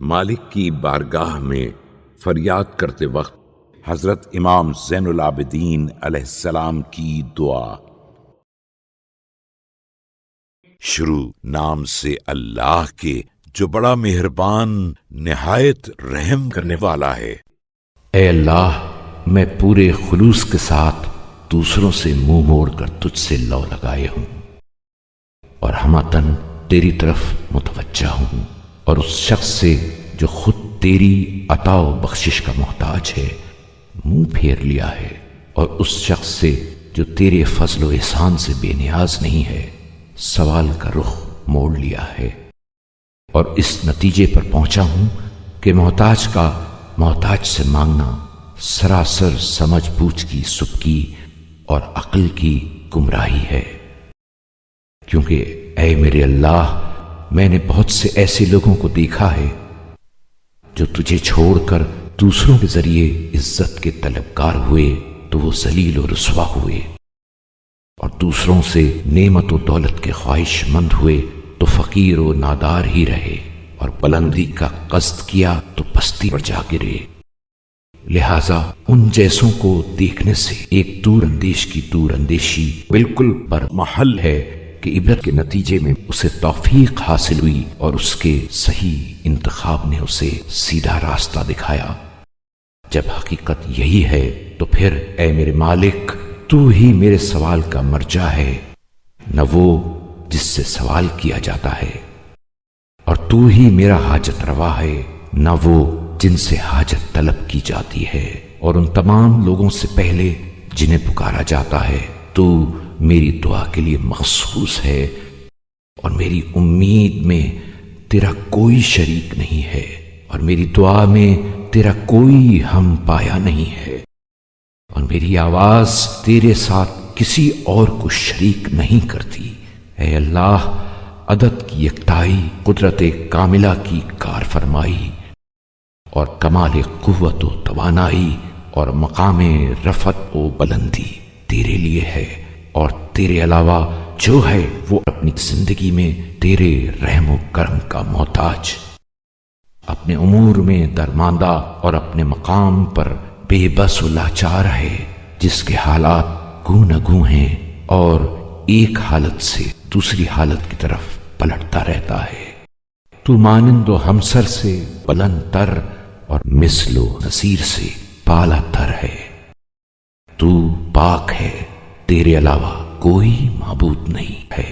مالک کی بارگاہ میں فریاد کرتے وقت حضرت امام زین العابدین علیہ السلام کی دعا۔ شروع نام سے اللہ کے جو بڑا مہربان نہایت رحم کرنے والا ہے۔ اے اللہ، میں پورے خلوص کے ساتھ دوسروں سے منہ موڑ کر تجھ سے لو لگائے ہوں اور ہمتن تیری طرف متوجہ ہوں، اور اس شخص سے جو خود تیری عطا و بخشش کا محتاج ہے منہ پھیر لیا ہے، اور اس شخص سے جو تیرے فضل و احسان سے بے نیاز نہیں ہے سوال کا رخ موڑ لیا ہے، اور اس نتیجے پر پہنچا ہوں کہ محتاج کا محتاج سے مانگنا سراسر سمجھ بوجھ کی سبکی اور عقل کی گمراہی ہے، کیونکہ اے میرے اللہ، میں نے بہت سے ایسے لوگوں کو دیکھا ہے جو تجھے چھوڑ کر دوسروں کے ذریعے عزت کے طلبگار ہوئے تو وہ ذلیل و رسوا ہوئے، اور دوسروں سے نعمت و دولت کے خواہش مند ہوئے تو فقیر و نادار ہی رہے، اور بلندی کا قصد کیا تو پستی پر جا گرے۔ لہذا ان جیسوں کو دیکھنے سے ایک دور اندیش کی دور اندیشی بالکل پر محل ہے کہ عبرت کے نتیجے میں اسے توفیق حاصل ہوئی اور اس کے صحیح انتخاب نے اسے سیدھا راستہ دکھایا۔ جب حقیقت یہی ہے تو پھر اے میرے مالک، تو ہی میرے سوال کا مرجع ہے، نہ وہ جس سے سوال کیا جاتا ہے، اور تو ہی میرا حاجت روا ہے، نہ وہ جن سے حاجت طلب کی جاتی ہے، اور ان تمام لوگوں سے پہلے جنہیں پکارا جاتا ہے تو میری دعا کے لیے مخصوص ہے، اور میری امید میں تیرا کوئی شریک نہیں ہے، اور میری دعا میں تیرا کوئی ہم پایا نہیں ہے، اور میری آواز تیرے ساتھ کسی اور کو شریک نہیں کرتی۔ اے اللہ، عدد کی یکتائی، قدرت کاملہ کی کار فرمائی، اور کمال قوت و توانائی اور مقام رفعت و بلندی تیرے لیے ہے، اور تیرے علاوہ جو ہے وہ اپنی زندگی میں تیرے رحم و کرم کا محتاج، اپنے امور میں درماندہ اور اپنے مقام پر بے بس و لاچار ہے، جس کے حالات گوں نہ گوں ہیں اور ایک حالت سے دوسری حالت کی طرف پلٹتا رہتا ہے۔ تو مانند و ہمسر سے بلند تر اور مثل و نظیر سے بالا تر ہے۔ تو پاک ہے، تیرے علاوہ کوئی معبود نہیں ہے۔